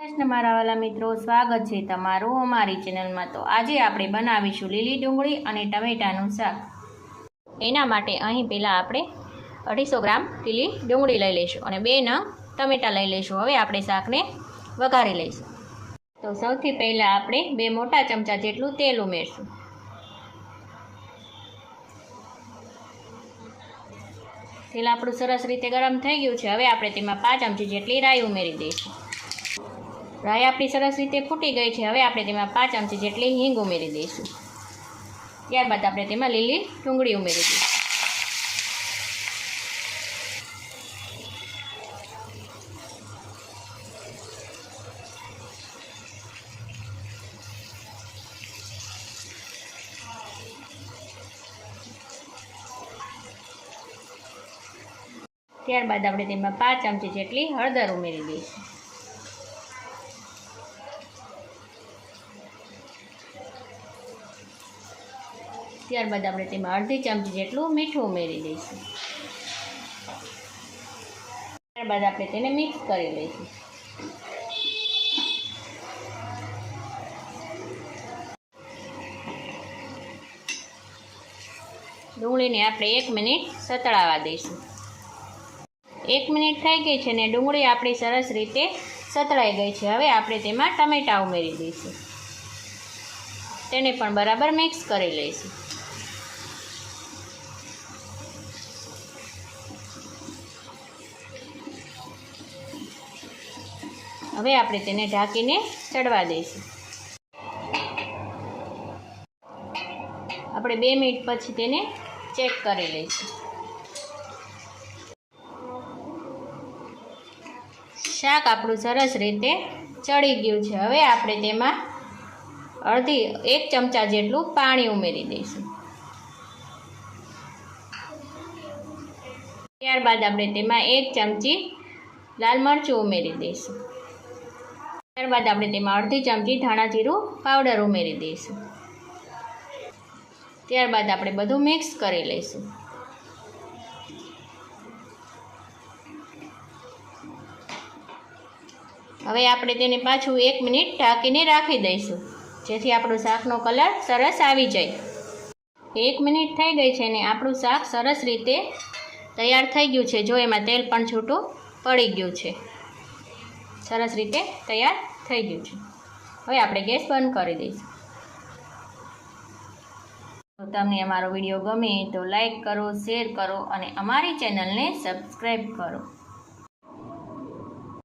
કૃષ્ણ મારા વાલા મિત્રો, સ્વાગત છે તમારું અમારી ચેનલમાં। તો આજે આપણે બનાવીશું લીલી ડુંગળી અને ટમેટાનું શાક। એના માટે અહીં પહેલાં આપણે 250 ગ્રામ લીલી ડુંગળી લઈ લઈશું અને 2 નંગ ટમેટાં લઈ લઈશું। હવે આપણે શાકને વઘારી લઈશું। તો સૌથી પહેલાં આપણે 2 મોટા ચમચા જેટલું તેલ ઉમેરશું। તેલ આપણું સરસ રીતે ગરમ થઈ ગયું છે। હવે આપણે તેમાં 5 ચમચી જેટલી રાઈ ઉમેરી દઈશું। રાઈ આપણી સરસ રીતે ફૂટી ગઈ છે। હવે આપણે તેમાં 5 ચમચી જેટલી હિંગ ઉમેરી દઈશું। ત્યારબાદ આપણે તેમાં લીલી ડુંગળી ઉમેરી દઈશું। ત્યારબાદ આપણે તેમાં 5 ચમચી જેટલી હળદર ઉમેરી દઈશું। ત્યારબાદ આપણે તેમાં અડધી ચમચી જેટલું મીઠું ઉમેરી દઈશું। ત્યારબાદ આપણે તેને મિક્સ કરી લઈશું। ડુંગળીને આપણે 1 મિનિટ સતળાવા દઈશું। 1 મિનિટ થઈ ગઈ છે ને ડુંગળી આપણી સરસ રીતે સતળાઈ ગઈ છે। હવે આપણે તેમાં ટમેટાં ઉમેરી દઈશું। તેને પણ બરાબર મિક્સ કરી લઈશું। હવે આપણે તેને ઢાંકીને ચડવા દઈશું। આપણે 2 મિનિટ પછી તેને ચેક કરી લઈશું। શાક આપણું સરસ રીતે ચડી ગયું છે। હવે આપણે તેમાં 1 ચમચા જેટલું પાણી ઉમેરી દઈશું। ત્યારબાદ આપણે તેમાં 1 ચમચી લાલ મરચું ઉમેરી દઈશું। ત્યારબાદ આપણે તેમાં અડધી ચમચી ધાણા જીરું પાવડર ઉમેરી દઈશું। ત્યારબાદ આપણે બધું મિક્સ કરી લઈશું। હવે આપણે તેને પાછું 1 મિનિટ ઢાંકીને રાખી દઈશું, જેથી આપણું શાકનો કલર સરસ આવી જાય। 1 મિનિટ થઈ ગઈ છે ને આપણું શાક સરસ રીતે તૈયાર થઈ ગયું છે। જો એમાં તેલ પણ છૂટું પડી ગયું છે, સરસ રીતે તૈયાર થઈ ગયું છે। હવે આપણે ગેસ બંધ કરી દઈશું। તો તમને અમારો વિડીયો ગમે તો લાઈક કરો, શેર કરો અને અમારી ચેનલને સબસ્ક્રાઈબ કરો।